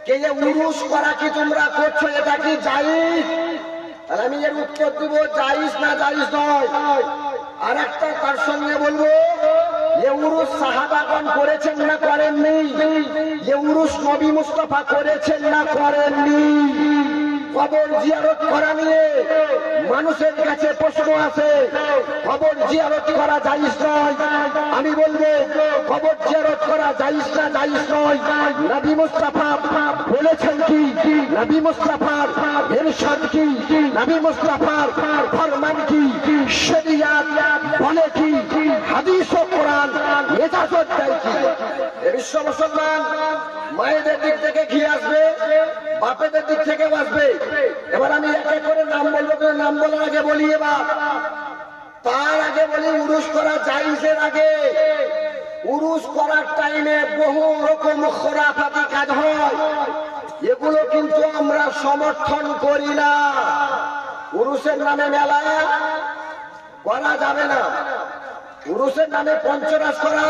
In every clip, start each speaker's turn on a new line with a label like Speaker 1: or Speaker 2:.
Speaker 1: কে যে উরুস করা কি তোমরা করছো, এটা কি জায়েজ? তাহলে আমি এর উত্তর দিব জায়েজ না জায়েজ নয়। আর একটা তার সঙ্গে বলবো, যে উরুস সাহাবাগণ করেছেন না করেননি? যে উরুস নবী মুস্তাফা করেছেন না করেননি? কবর জিয়ারত করা নিয়ে মানুষের কাছে প্রশ্ন আছে। কবর জিয়ারত করা জায়েজ নয়। আমি বলবো কবর জিয়ারত করা জায়েজ না জায়েজ নয়। নবী মুস্তাফা বলেছেন কি? নবী মুস্তাফার ইরশাদ কি? নবী মুস্তাফার ফরমান কি? শরীয়ত বলে কি? হাদিস ও কোরআন ইজাজত দেয় কি? বিশ্ব মুসলমান মায়েদের দিক থেকে কি আসবে, বাপেদের দিক থেকে আসবে। এবার আমি এক এক করে নাম বলবো, নাম বলার আগে বলি, এবার তার আগে বলি উরুস করা জায়েজের আগে উরুস করার টাইমে বহু রকম খোরাফাতি কাজ হয়, এগুলো কিন্তু আমরা সমর্থন করি না। উরুসের নামে মেলা করা যাবে না, উরুসের নামে পঞ্চরাস করা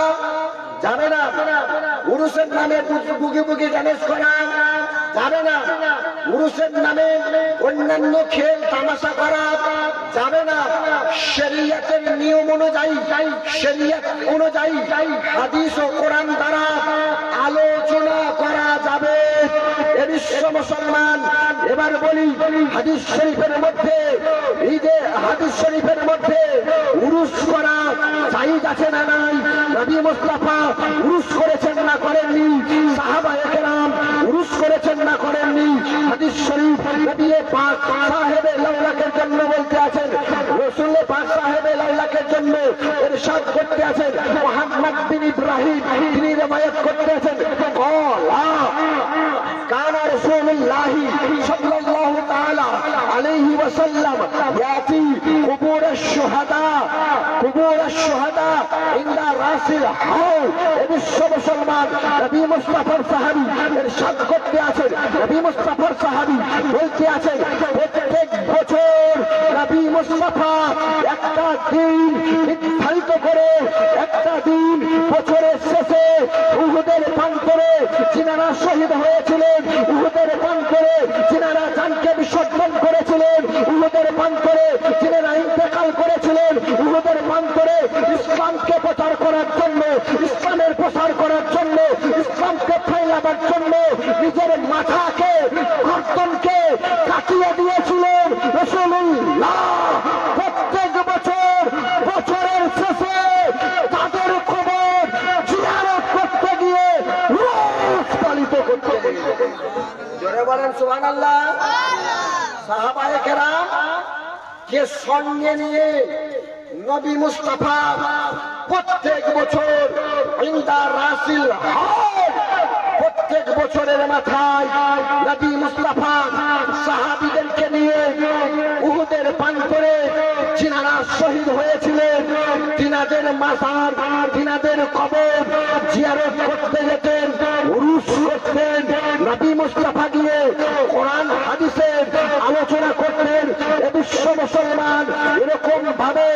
Speaker 1: যাবে না, উরুসের নামে বুগি বুগি ড্যান্স করা যাবে না, উরুসের নামে অন্যান্য খেল তামাশা করা যাবে না। শরীয়তের নিয়ম অনুযায়ী, শরীয়ত অনুযায়ী হাদিস ও কোরআন দ্বারা আলোচনা করা যাবে। এ বিশ্ব মুসলমান এবার বলি, হাদিস শরীফের মধ্যে, এই যে হাদিস শরীফের মধ্যে উরুস করা জায়েজ আছে না নাই? নবী মুস্তাফা উরুস করেছেন না করেননি? সাহাবায়ে কেরাম উরুস করেছেন না করেননি? হাদিস শরীফ নবী পাক সাহেবে লাউলাকের জন্য বলতে আছেন, রাসূল পাক সাহেবে লাউলাকের জন্য ইরশাদ করতে আছেন, মুহাম্মদ বিন ইব্রাহিম তিনি রওয়ায়াত করতে আছেন, ক্বালা কানা রাসূলুল্লাহি সাল্লাল্লাহু তাআলা আলাইহি ওয়াসাল্লাম ইয়াতি কুবুর আশ-শুহাদা, কুবুর আশ-শুহাদা ইনদা রাসিল হাউল। এ বিশ্ব মুসলমান নবী মুস্তাফার সাহাবী ইরশাদ করতে আছেন, নবী মুস্তাফার সাহাবী বলতে আছেন, প্রত্যেক বছর নবী মুস্তাফা একটা দিন নির্ধারিত করে, একটা দিন বছরের শেষে উহুদের প্রান্তরে যিনারা শহীদ হয়েছিলেন, উহুদের প্রান্তরে যিনারা জানকে বিসর্জন করেছিলেন, উহুদের প্রান্তরে যিনারা ইন্তেকাল করেছিলেন, উহুদের প্রান্তরে ইসলামকে প্রচার করার জন্য, ইসলামের প্রসার করার জন্য, ইসলামকে ফেলাবার জন্য নিজের মাথাকে, গর্দনকে কাটিয়ে দিয়েছিলেন রাসূলুল্লাহ। প্রত্যেক বছর বছরের শেষে তাদের কবর জিয়ারত করতে গিয়ে রোজ পালিত করতে। জোরে বলেন সুবহানাল্লাহ। সাহাবায়ে কেরাম কে সঙ্গে নিয়ে নবী মুস্তাফা প্রত্যেক বছর ইনদা রাসিল হাউল, প্রত্যেক বছরের মাথায় নবী মুস্তাফা সাহাবীদেরকে নিয়ে উহুদের প্রান্তরে যিনারা শহীদ হয়েছিলেন তিনাদের মাজার, তিনাদের কবর জিয়ারত করতে যেতেন, উরুস করতেন। নবী মুস্তাফা গিয়ে কোরআন হাদিসের আলোচনা করতেন। এ বিশ্ব মুসলমান এরকম ভাবে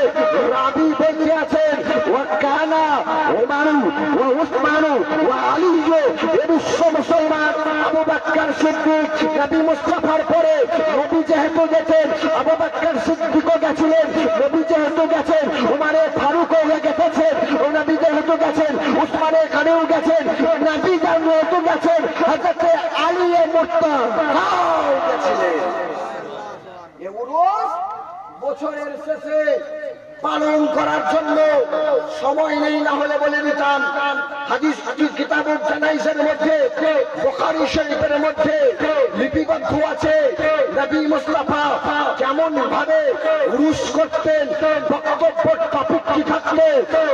Speaker 1: রাবি বলতে আছেন, ওয়া কানা উমারু ওয়া উসমানু ওয়া আলীয়ু। এ বিশ্ব মুসলমান আবু বকর সিদ্দিক নবী মুস্তাফার পরে, নবী যেহেতু গেছেন আবু বকর সিদ্দিকও গেছিলেন, নবী যেহেতু গেছেন উমারে ফারুকও গেছেন, ও নবী যেহেতু গেছেন উসমানে গানিও গেছেন, নবী যেহেতু গেছেন হযরত আলী মুর্তজাও গেছিলেন। এ উরুস বছরের শেষে পালন করার জন্য সময় নেই, না হলে বলে দিতাম। হাদিস কিতাবুল জানাইজের মধ্যে, বুখারী শরীফের মধ্যে লিপিবদ্ধ আছে নবী মুস্তাফা কেমন ভাবে উরুস করতেন, বক্তব্য টপিক কি থাকলে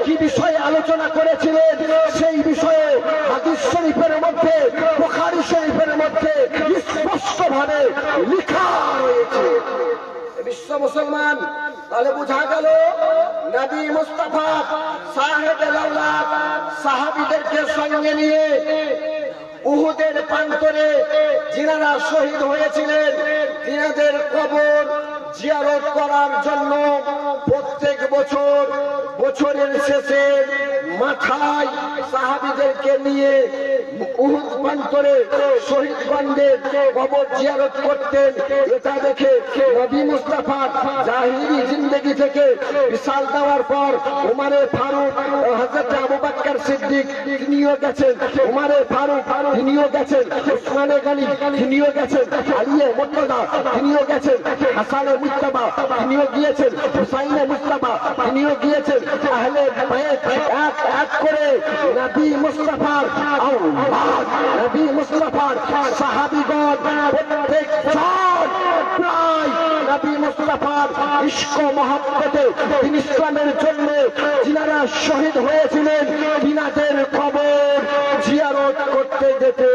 Speaker 1: কি বিষয়ে আলোচনা করেছিলেন, সেই বিষয়ে হাদিস শরীফের মধ্যে, বুখারী শরীফের মধ্যে স্পষ্ট ভাবে লেখা রয়েছে। বিশ্ব মুসলমান তাহলে বোঝা গেল নবী মুস্তাফা সাহেবে লাউলাক সাহাবীদেরকে সঙ্গে নিয়ে উহুদের প্রান্তরে যিনারা শহীদ হয়েছিলেন তিনাদের কবর জিয়ারত করার জন্য প্রত্যেক বছর বছরের শেষে মাথায় সাহাবীদেরকে নিয়ে উহুদ প্রান্তরে শহীদগণদের কবর জিয়ারত করতেন। এটা দেখে নবী মুস্তাফা জাহিরি জিন্দেগি থেকে বিশাল দেওয়ার পর উমারে ফারুক, হযরত আবু বকর সিদ্দিক তিনিও গেছেন, উমারে ফারুক তিনিও গেছেন, উসমানে গনি তিনিও গেছেন, আলিয়ে মুর্তজা তিনিও গেছেন, হাসানে মুজতবা তিনিও গিয়েছেন, হুসাইনে মুজতবা তিনিও গিয়েছেন। আহলে বাইত এক এক করে নবী মুস্তাফার আওলাদ, নবী মুস্তাফার সাহাবীগণ প্রত্যেকজন প্রায় নবী মুস্তাফার ইশক ও মহব্বতে দিন ইসলামের জন্য যিনারা শহীদ হয়েছিলেন তিনাদের কবর জিয়ারত করতে যেতে